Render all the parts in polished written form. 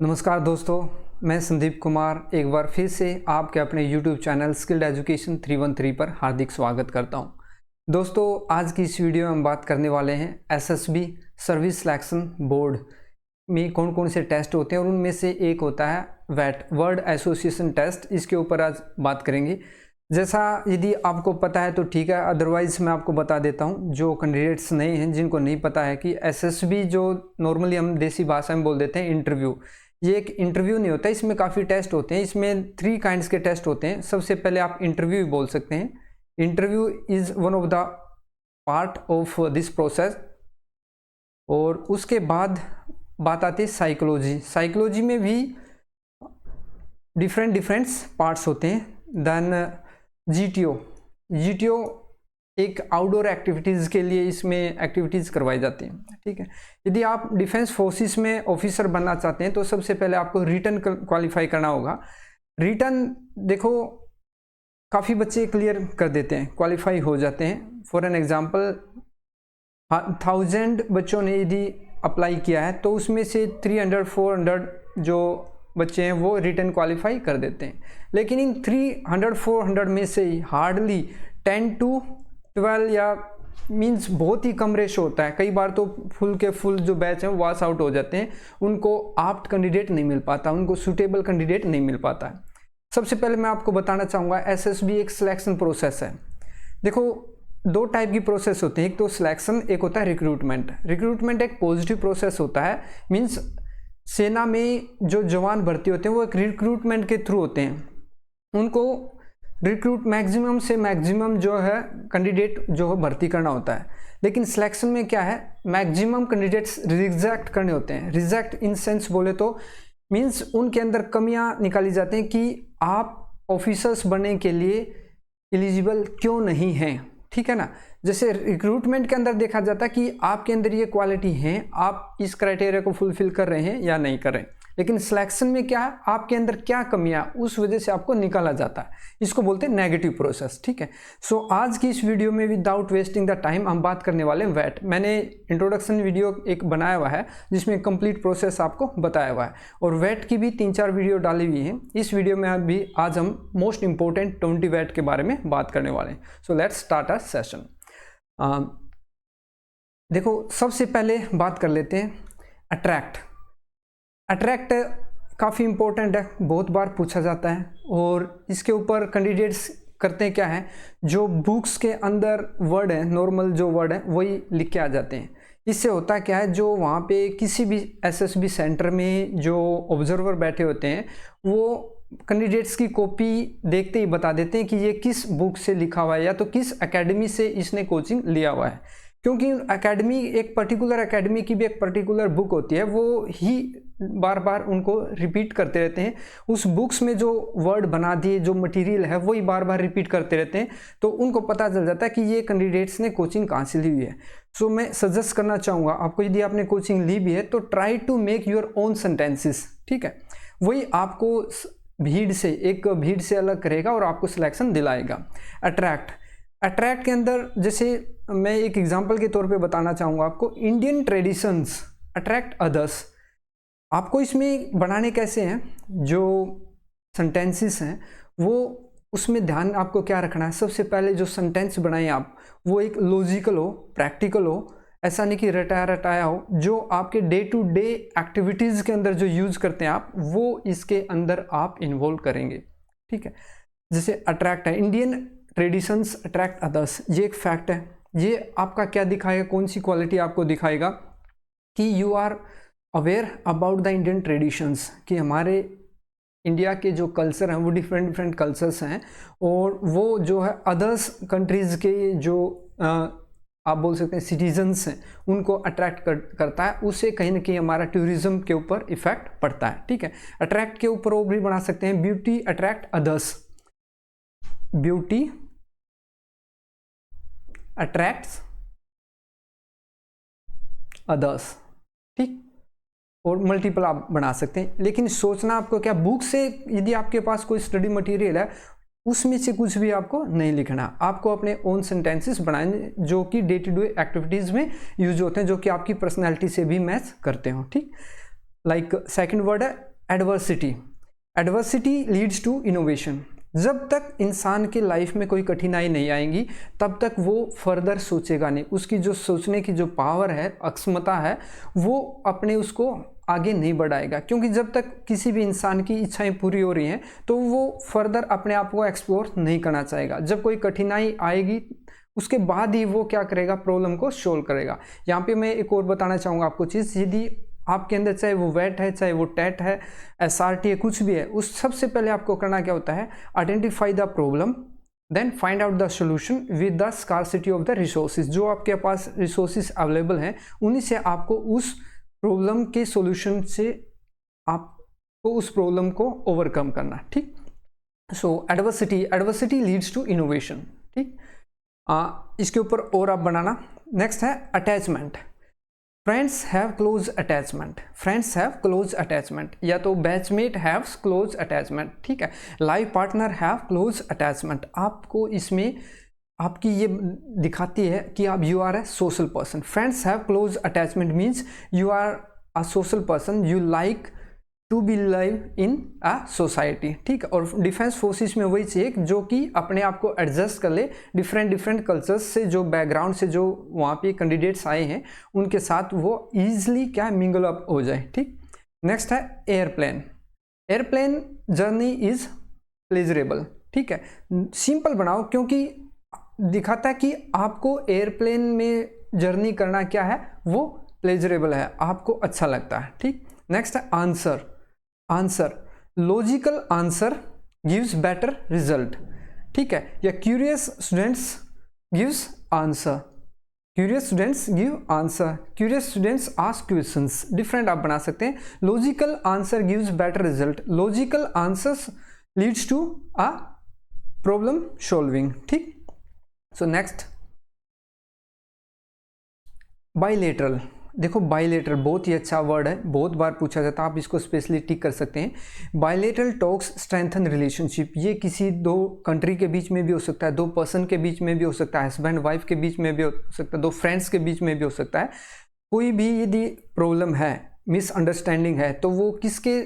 नमस्कार दोस्तों, मैं संदीप कुमार एक बार फिर से आपके अपने YouTube चैनल स्किल्ड एजुकेशन 313 पर हार्दिक स्वागत करता हूं। दोस्तों, आज की इस वीडियो में हम बात करने वाले हैं SSB सर्विस सिलेक्शन बोर्ड में कौन कौन से टेस्ट होते हैं और उनमें से एक होता है वैट वर्ड एसोसिएशन टेस्ट। इसके ऊपर आज बात करेंगे। जैसा यदि आपको पता है तो ठीक है, अदरवाइज़ मैं आपको बता देता हूं। जो कैंडिडेट्स नए हैं, जिनको नहीं पता है कि SSB जो नॉर्मली हम देसी भाषा में बोल देते हैं इंटरव्यू, ये एक इंटरव्यू नहीं होता, इसमें काफ़ी टेस्ट होते हैं। इसमें 3 काइंड्स के टेस्ट होते हैं। सबसे पहले आप इंटरव्यू भी बोल सकते हैं। Interview is one of the part of this process. और उसके बाद बात आती है साइकोलॉजी। साइकोलॉजी में भी डिफरेंट पार्ट्स होते हैं। देन GTO एक आउटडोर एक्टिविटीज़ के लिए इसमें एक्टिविटीज़ करवाई जाती हैं। ठीक है, यदि आप डिफेंस फोर्सेस में ऑफिसर बनना चाहते हैं तो सबसे पहले आपको रिटन क्वालिफाई करना होगा। रिटन देखो, काफ़ी बच्चे क्लियर कर देते हैं, क्वालिफाई हो जाते हैं। फॉर एन एग्जांपल 1000 बच्चों ने यदि अप्लाई किया है तो उसमें से 300-400 जो बच्चे हैं वो रिटन क्वालिफाई कर देते हैं। लेकिन इन 300-400 में से ही हार्डली 10-12 या मींस बहुत ही कम रेशो होता है। कई बार तो फुल के फुल जो बैच हैं वॉश आउट हो जाते हैं, उनको आप्ट कैंडिडेट नहीं मिल पाता, उनको सूटेबल कैंडिडेट नहीं मिल पाता है। सबसे पहले मैं आपको बताना चाहूँगा SSB एक सिलेक्शन प्रोसेस है। देखो, 2 टाइप की प्रोसेस होते हैं, एक तो सिलेक्शन, एक होता है रिक्रूटमेंट। रिक्रूटमेंट एक पॉजिटिव प्रोसेस होता है, मीन्स सेना में जो जवान भर्ती होते हैं वो एक रिक्रूटमेंट के थ्रू होते हैं। उनको रिक्रूट मैक्सिमम से मैक्सिमम जो है कैंडिडेट जो है भर्ती करना होता है। लेकिन सिलेक्शन में क्या है, मैक्सिमम कैंडिडेट्स रिजेक्ट करने होते हैं। रिजेक्ट इन सेंस बोले तो मीन्स उनके अंदर कमियां निकाली जाती हैं कि आप ऑफिसर्स बनने के लिए एलिजिबल क्यों नहीं हैं। ठीक है ना। जैसे रिक्रूटमेंट के अंदर देखा जाता है कि आपके अंदर ये क्वालिटी है, आप इस क्राइटेरिया को फुलफिल कर रहे हैं या नहीं कर रहे हैं। लेकिन सिलेक्शन में क्या है, आपके अंदर क्या कमियां, उस वजह से आपको निकाला जाता है। इसको बोलते हैं नेगेटिव प्रोसेस। ठीक है। सो आज की इस वीडियो में विदाउट वेस्टिंग द टाइम हम बात करने वाले हैं वैट। मैंने इंट्रोडक्शन वीडियो एक बनाया हुआ है जिसमें कंप्लीट प्रोसेस आपको बताया हुआ है, और वैट की भी 3-4 वीडियो डाली हुई हैं। इस वीडियो में अभी आज हम मोस्ट इंपॉर्टेंट 20 वैट के बारे में बात करने वाले हैं। So let's start our session. देखो, सबसे पहले बात कर लेते हैं अट्रैक्ट। अट्रैक्ट काफ़ी इंपॉर्टेंट है, बहुत बार पूछा जाता है, और इसके ऊपर कैंडिडेट्स करते हैं क्या है, जो बुक्स के अंदर वर्ड है, नॉर्मल जो वर्ड है वही लिख के आ जाते हैं। इससे होता क्या है, जो वहाँ पे किसी भी SSB सेंटर में जो ऑब्जर्वर बैठे होते हैं वो कैंडिडेट्स की कॉपी देखते ही बता देते हैं कि ये किस बुक से लिखा हुआ है या तो किस एकेडमी से इसने कोचिंग लिया हुआ है। क्योंकि एकेडमी, एक पर्टिकुलर एकेडमी की भी एक पर्टिकुलर बुक होती है, वो ही बार बार उनको रिपीट करते रहते हैं। उस बुक्स में जो वर्ड बना दिए, जो मटेरियल है, वही बार बार रिपीट करते रहते हैं, तो उनको पता चल जाता है कि ये कैंडिडेट्स ने कोचिंग कहाँ से ली हुई है। सो मैं सजेस्ट करना चाहूँगा आपको, यदि आपने कोचिंग ली भी है तो try to make your own sentences. ठीक है, वही आपको भीड़ से अलग करेगा और आपको सिलेक्शन दिलाएगा। अट्रैक्ट के अंदर, जैसे मैं एक एग्जांपल के तौर पे बताना चाहूँगा आपको, इंडियन ट्रेडिशंस अट्रैक्ट अदर्स। आपको इसमें बनाने कैसे हैं, जो सेंटेंसेस हैं वो उसमें ध्यान आपको क्या रखना है। सबसे पहले जो सेंटेंस बनाएं आप, वो एक लॉजिकल हो, प्रैक्टिकल हो, ऐसा नहीं कि रटाया हो। जो आपके डे टू डे एक्टिविटीज़ के अंदर जो यूज़ करते हैं आप, वो इसके अंदर आप इन्वॉल्व करेंगे। ठीक है, जैसे अट्रैक्ट है, इंडियन ट्रेडिशंस अट्रैक्ट अदर्स, ये एक फैक्ट है। ये आपका क्या दिखाएगा, कौन सी क्वालिटी आपको दिखाएगा कि you are aware about the Indian traditions, कि हमारे इंडिया के जो कल्चर हैं वो डिफरेंट कल्चर्स हैं, और वो जो है अदर्स कंट्रीज़ के जो आप बोल सकते हैं सिटीजन्स हैं, उनको अट्रैक्ट करता है। उससे कहीं ना कहीं हमारा टूरिज्म के ऊपर इफेक्ट पड़ता है। ठीक है, अट्रैक्ट के ऊपर वो भी बना सकते हैं, beauty attract others, beauty attracts others. ठीक, और मल्टीपल आप बना सकते हैं। लेकिन सोचना आपको क्या, बुक से यदि आपके पास कोई स्टडी मटेरियल है उसमें से कुछ भी आपको नहीं लिखना, आपको अपने ओन सेंटेंसेस बनाने जो कि डे टू डे एक्टिविटीज़ में यूज होते हैं, जो कि आपकी पर्सनैलिटी से भी मैच करते हो। ठीक, लाइक सेकंड वर्ड है adversity, adversity leads to innovation. जब तक इंसान की लाइफ में कोई कठिनाई नहीं आएगी तब तक वो फर्दर सोचेगा नहीं, उसकी जो सोचने की जो पावर है, अक्षमता है, वो अपने उसको आगे नहीं बढ़ाएगा। क्योंकि जब तक किसी भी इंसान की इच्छाएं पूरी हो रही हैं तो वो फर्दर अपने आप को एक्सप्लोर नहीं करना चाहेगा। जब कोई कठिनाई आएगी उसके बाद ही वो क्या करेगा, प्रॉब्लम को सोल्व करेगा। यहाँ पे मैं एक और बताना चाहूँगा आपको चीज़, यदि आपके अंदर चाहे वो वेट है, चाहे वो टेट है, SRT है, कुछ भी है, उस सबसे पहले आपको करना क्या होता है, identify the problem, then find out the solution with the scarcity of the resources. जो आपके पास रिसोर्सेज अवेलेबल हैं उन्हीं से आपको उस प्रॉब्लम के सॉल्यूशन से आपको उस प्रॉब्लम को ओवरकम करना। ठीक, so adversity leads to innovation. ठीक, इसके ऊपर और आप बनाना। नेक्स्ट है attachment. Friends have close attachment, friends have close attachment, या तो बैचमेट हैव क्लोज अटैचमेंट। ठीक है, life partner have close attachment. आपको इसमें आपकी ये दिखाती है कि आप you are a social person. Friends have close attachment means you are a social person, you like to be live in a society. ठीक है, और डिफेंस फोर्सेस में वही चाहिए जो कि अपने आप को एडजस्ट कर ले डिफरेंट कल्चर्स से, जो बैकग्राउंड से जो वहाँ पे कैंडिडेट्स आए हैं उनके साथ वो ईजिली क्या मिंगल अप हो जाए। ठीक, नेक्स्ट है airplane. Airplane journey is pleasurable. ठीक है, सिंपल बनाओ क्योंकि दिखाता है कि आपको एयरप्लेन में जर्नी करना क्या है, वो प्लेजरेबल है, आपको अच्छा लगता है। ठीक, नेक्स्ट है answer. Answer, logical answer gives better result. ठीक है, या curious students gives answer, curious students give answer, curious students ask questions. Different आप बना सकते हैं। Logical answer gives better result, logical answers leads to a problem solving. ठीक, so next bilateral. देखो bilateral बहुत ही अच्छा वर्ड है, बहुत बार पूछा जाता है, आप इसको स्पेशली टिक कर सकते हैं। Bilateral talks strengthen relationship. ये किसी दो कंट्री के बीच में भी हो सकता है, दो पर्सन के बीच में भी हो सकता है, हस्बैंड वाइफ के बीच में भी हो सकता है, दो फ्रेंड्स के बीच में भी हो सकता है। कोई भी यदि प्रॉब्लम है, मिसअंडरस्टैंडिंग है, तो वो किसके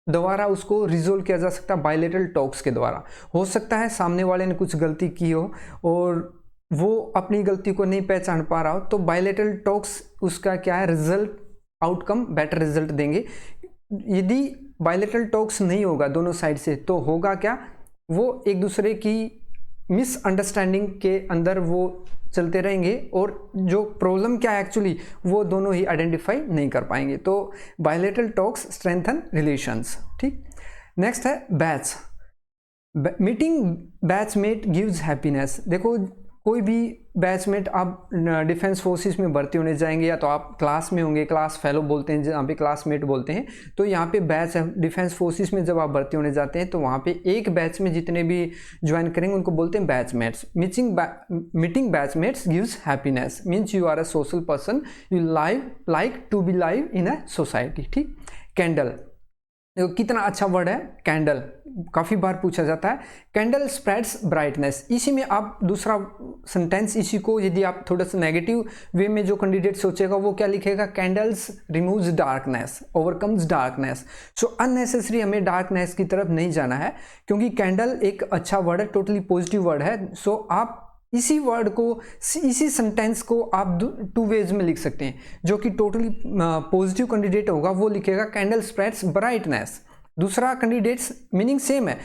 द्वारा उसको रिजोल्व किया जा सकता है, बाइलेटरल टॉक्स के द्वारा। हो सकता है सामने वाले ने कुछ गलती की हो और वो अपनी गलती को नहीं पहचान पा रहा हो, तो बाइलेटरल टॉक्स उसका क्या है, रिजल्ट, आउटकम बेटर रिजल्ट देंगे। यदि बाइलेटरल टॉक्स नहीं होगा दोनों साइड से तो होगा क्या, वो एक दूसरे की मिसअंडरस्टैंडिंग के अंदर वो चलते रहेंगे और जो प्रॉब्लम क्या है एक्चुअली वो दोनों ही आइडेंटिफाई नहीं कर पाएंगे। तो बाइलेटरल टॉक्स स्ट्रेंथन रिलेशंस। ठीक, नेक्स्ट है batch. Meeting batchmate gives happiness. देखो कोई भी बैचमेट, आप डिफेंस फोर्सेस में भर्ती होने जाएंगे या तो आप क्लास में होंगे, क्लास फेलो बोलते हैं जहाँ पे क्लासमेट बोलते हैं, तो यहाँ पे बैच है। डिफेंस फोर्सेस में जब आप भर्ती होने जाते हैं तो वहाँ पे एक बैच में जितने भी ज्वाइन करेंगे उनको बोलते हैं batchmates. Meeting batchmates gives happiness means you are a social person, you like to be live in a society. ठीक, कैंडल। देखो कितना अच्छा वर्ड है कैंडल, काफ़ी बार पूछा जाता है। Candle spreads brightness. इसी में आप दूसरा सेंटेंस, इसी को यदि आप थोड़ा सा नेगेटिव वे में जो कैंडिडेट सोचेगा वो क्या लिखेगा, candles removes darkness, overcomes darkness. So unnecessary हमें डार्कनेस की तरफ नहीं जाना है क्योंकि कैंडल एक अच्छा वर्ड है, टोटली पॉजिटिव वर्ड है। सो आप इसी वर्ड को, इसी सेंटेंस को आप टू वेज में लिख सकते हैं। जो कि टोटली पॉजिटिव कैंडिडेट होगा वो लिखेगा कैंडल स्प्रेड्स ब्राइटनेस। दूसरा कैंडिडेट्स मीनिंग सेम है,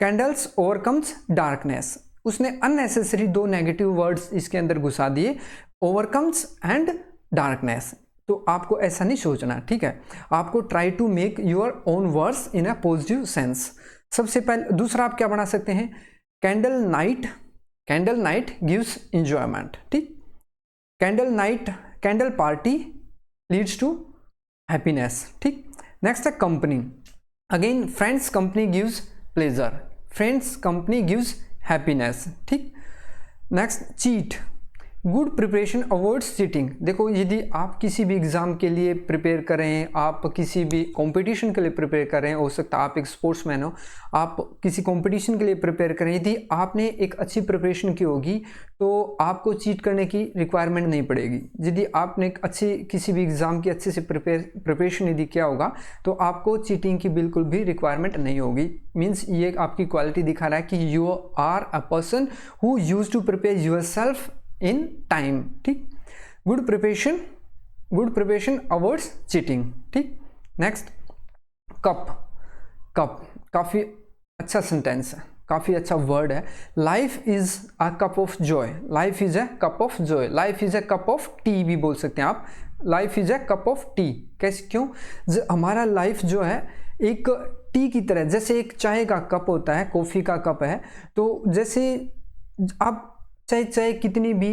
कैंडल्स ओवरकम्स डार्कनेस। उसने अननेसेसरी दो नेगेटिव वर्ड्स इसके अंदर घुसा दिए, ओवरकम्स एंड डार्कनेस। तो आपको ऐसा नहीं सोचना, ठीक है। आपको try to make your own words in a positive sense. सबसे पहले दूसरा आप क्या बना सकते हैं, candle night, candle night gives enjoyment. ठीक, candle night, candle party leads to happiness. ठीक, नेक्स्ट है company. Again friends company gives pleasure, friends company gives happiness. ठीक, next cheat, good preparation avoids cheating. देखो, यदि आप किसी भी एग्ज़ाम के लिए प्रिपेयर कर रहे हैं, आप किसी भी कंपटीशन के लिए प्रिपेयर कर रहे हैं, हो सकता है आप एक स्पोर्ट्समैन हो, आप किसी कंपटीशन के लिए प्रिपेयर करें, यदि आपने एक अच्छी प्रिपरेशन की होगी तो आपको चीट करने की रिक्वायरमेंट नहीं पड़ेगी। यदि आपने एक अच्छी किसी भी एग्ज़ाम की अच्छे से प्रिपरेशन यदि किया होगा तो आपको चीटिंग की बिल्कुल भी रिक्वायरमेंट नहीं होगी। मीन्स ये आपकी क्वालिटी दिखा रहा है कि you are a person who use to prepare yourself in time. ठीक, गुड प्रिपरेशन अवॉइड्स चीटिंग। ठीक, नेक्स्ट, कप काफ़ी अच्छा सेंटेंस है, काफ़ी अच्छा वर्ड है। Life is a cup of joy, life is a cup of joy, life is a cup of tea भी बोल सकते हैं आप, life is a cup of tea. कैसे, क्यों? हमारा लाइफ जो है एक टी की तरह, जैसे एक चाय का कप होता है, कॉफ़ी का कप है, तो जैसे आप चाहे कितनी भी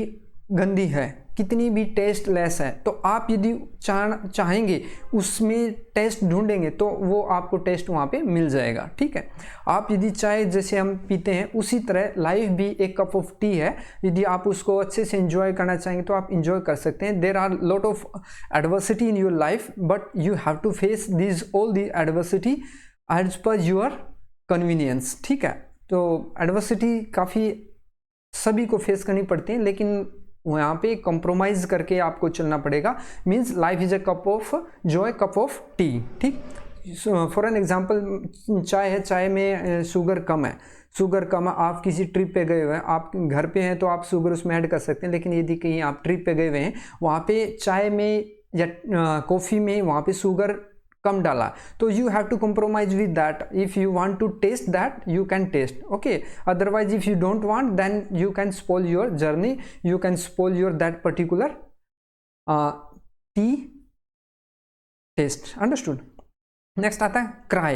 गंदी है, कितनी भी टेस्ट लेस है, तो आप यदि चाहेंगे उसमें टेस्ट ढूंढेंगे तो वो आपको टेस्ट वहाँ पे मिल जाएगा। ठीक है, आप यदि चाय जैसे हम पीते हैं उसी तरह लाइफ भी एक कप ऑफ टी है, यदि आप उसको अच्छे से एंजॉय करना चाहेंगे तो आप एंजॉय कर सकते हैं। There are lot of adversity in your life but you have to face this all the adversity as per your convenience. ठीक है, तो एडवर्सिटी काफ़ी सभी को फेस करनी पड़ती है, लेकिन यहाँ पे कंप्रोमाइज करके आपको चलना पड़ेगा। Means life is a cup of Joy, cup of T. ठीक, फॉर एन एग्जांपल चाय है, चाय में शुगर कम है, आप किसी ट्रिप पे गए हुए हैं, आप घर पे हैं तो आप शुगर उसमें ऐड कर सकते हैं, लेकिन यदि कहीं आप ट्रिप पे गए हुए हैं, वहाँ पे चाय में या कॉफ़ी में वहाँ पे शुगर कम डाला, तो you have to compromise with that. If you want to taste that, you can taste, okay? Otherwise if you don't want, then you can spoil your journey, you can spoil your that particular tea taste. Understood? Next आता है cry.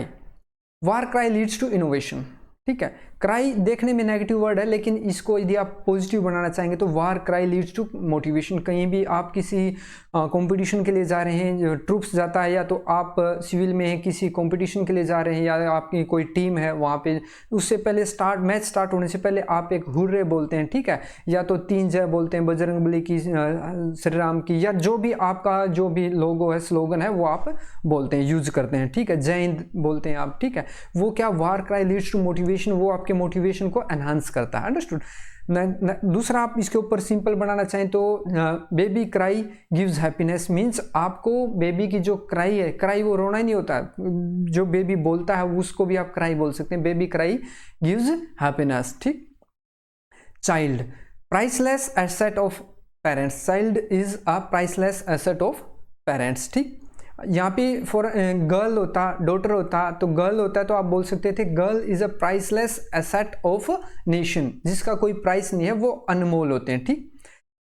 War cry leads to innovation. ठीक है, cry देखने में negative word है, लेकिन इसको यदि आप पॉजिटिव बनाना चाहेंगे तो war cry leads to motivation. कहीं भी आप किसी कंपटीशन के लिए जा रहे हैं, ट्रूप्स जाता है, या तो आप सिविल में हैं किसी कंपटीशन के लिए जा रहे हैं, या आपकी कोई टीम है वहाँ पे, उससे पहले मैच स्टार्ट होने से पहले आप एक हुर्रे बोलते हैं। ठीक है, या तो 3 जय बोलते हैं, बजरंगबली की, श्री राम की, या जो भी आपका जो भी लोगो है, स्लोगन है, वो आप बोलते हैं, यूज करते हैं। ठीक है, जय हिंद बोलते हैं आप। ठीक है, वो क्या, war cry leads to motivation, वो आपके मोटिवेशन को एनहांस करता है। अंडरस्टूड? दूसरा आप इसके ऊपर सिंपल बनाना चाहें तो baby cry gives happiness. Means आपको बेबी की जो क्राई है, क्राई वो रोना ही नहीं होता, जो बेबी बोलता है उसको भी आप क्राई बोल सकते हैं। Baby cry gives happiness. ठीक, child priceless asset of parents, child is a priceless asset of parents. ठीक, यहाँ पे फॉर गर्ल होता, डॉटर होता, तो गर्ल होता है तो आप बोल सकते थे girl is a priceless asset of nation, जिसका कोई प्राइस नहीं है, वो अनमोल होते हैं। ठीक,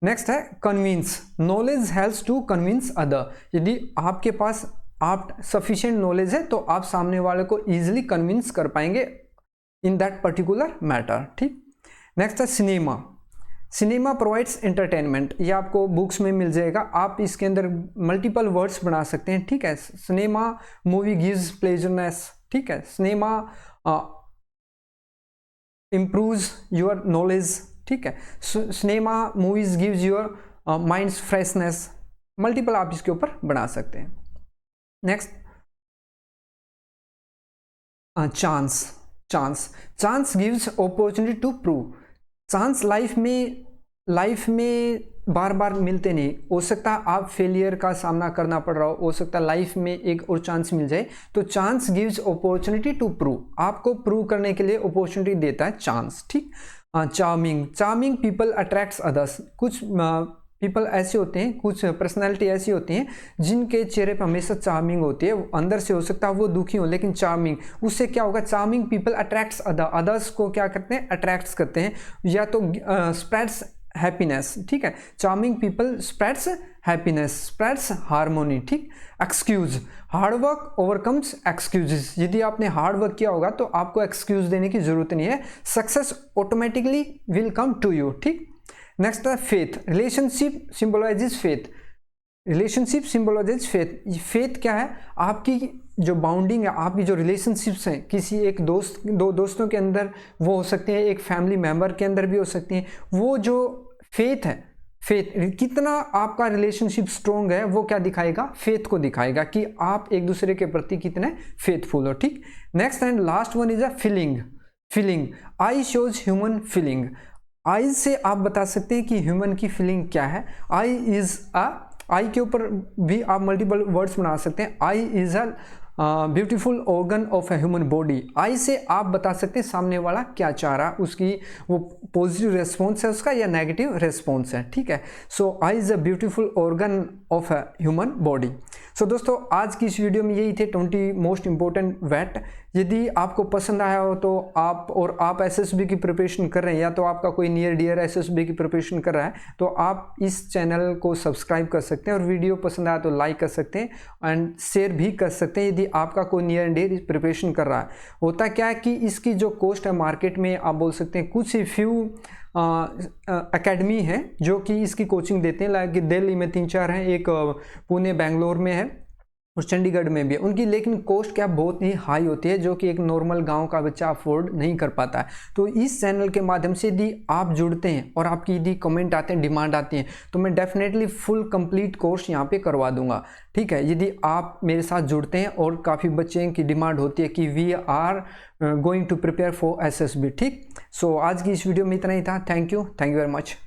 नेक्स्ट है convince, knowledge helps to convince other. यदि आपके पास आप सफिशिएंट नॉलेज है तो आप सामने वाले को इजीली कन्विंस कर पाएंगे इन दैट पर्टिकुलर मैटर। ठीक, नेक्स्ट है सिनेमा, सिनेमा प्रोवाइड्स एंटरटेनमेंट, ये आपको बुक्स में मिल जाएगा, आप इसके अंदर मल्टीपल वर्ड्स बना सकते हैं। ठीक है, सिनेमा मूवी गिव्स प्लेजरनेस। ठीक है, सिनेमा इम्प्रूव्स योर नॉलेज। ठीक है, cinema movies gives your minds freshness. Multiple आप इसके ऊपर बना सकते हैं। Next, chance gives opportunity to prove. Chance लाइफ में बार बार मिलते नहीं, हो सकता है आप फेलियर का सामना करना पड़ रहा हो सकता है लाइफ में एक और चांस मिल जाए, तो chance gives opportunity to prove, आपको प्रूव करने के लिए अपॉर्चुनिटी देता है चांस। ठीक, चार्मिंग पीपल अट्रैक्ट्स अदर्स, कुछ पीपल ऐसे होते हैं, कुछ पर्सनैलिटी ऐसी होती हैं जिनके चेहरे पर हमेशा चार्मिंग होती है, अंदर से हो सकता है वो दुखी हो लेकिन चार्मिंग, उससे क्या होगा, चार्मिंग पीपल अट्रैक्ट्स अदर्स को क्या करते हैं, अट्रैक्ट्स करते हैं, या तो स्प्रेड्स हैप्पीनेस। ठीक है, charming people spreads happiness, spreads harmony. ठीक, एक्सक्यूज, हार्डवर्क ओवरकम्स एक्सक्यूजेस, यदि आपने हार्ड वर्क किया होगा तो आपको एक्सक्यूज देने की जरूरत नहीं है, success automatically will come to you. ठीक, नेक्स्ट है faith, relationship symbolizes faith, relationship symbolizes faith. Faith क्या है, आपकी जो बाउंडिंग है, आपकी जो रिलेशनशिप्स हैं, किसी एक दोस्त, दो दोस्तों के अंदर वो हो सकते हैं, एक फैमिली मेम्बर के अंदर भी हो सकती हैं, वो जो फेथ है, फेथ, कितना आपका रिलेशनशिप स्ट्रॉन्ग है वो क्या दिखाएगा, फेथ को दिखाएगा कि आप एक दूसरे के प्रति कितने फेथफुल हो। ठीक, next and last one is a feeling. Feeling, eye shows human feeling. Eye से आप बता सकते हैं कि ह्यूमन की फीलिंग क्या है। आई इज अ, आई के ऊपर भी आप मल्टीपल वर्ड्स बना सकते हैं। Eye is a beautiful organ of a human body. Eye से आप बता सकते हैं सामने वाला क्या चाह रहा, उसकी वो पॉजिटिव रेस्पॉन्स है उसका या नेगेटिव रेस्पॉन्स है। ठीक है, so eye is a beautiful organ of a human body. So दोस्तों आज की इस वीडियो में यही थे 20 मोस्ट इंपॉर्टेंट वेट। यदि आपको पसंद आया हो तो आप एसएसबी की प्रिपरेशन कर रहे हैं या तो आपका कोई नियर डियर एसएसबी की प्रिपरेशन कर रहा है तो आप इस चैनल को सब्सक्राइब कर सकते हैं और वीडियो पसंद आया तो लाइक कर सकते हैं एंड शेयर भी कर सकते हैं यदि आपका कोई नियर डियर प्रिपरेशन कर रहा है। होता क्या है कि इसकी जो कॉस्ट है मार्केट में आप बोल सकते हैं कुछ ही फ्यू एकेडमी है जो कि इसकी कोचिंग देते हैं, लाइक दिल्ली में 3-4 हैं, एक पुणे बेंगलोर में है और चंडीगढ़ में भी है उनकी, लेकिन कॉस्ट क्या बहुत ही हाई होती है जो कि एक नॉर्मल गांव का बच्चा अफोर्ड नहीं कर पाता है। तो इस चैनल के माध्यम से यदि आप जुड़ते हैं और आपकी यदि कमेंट आते हैं, डिमांड आती है तो मैं डेफिनेटली फुल कंप्लीट कोर्स यहाँ पे करवा दूंगा। ठीक है, यदि आप मेरे साथ जुड़ते हैं और काफ़ी बच्चे की डिमांड होती है कि we are going to prepare for SSB. ठीक, सो आज की इस वीडियो में इतना ही था। Thank you very much.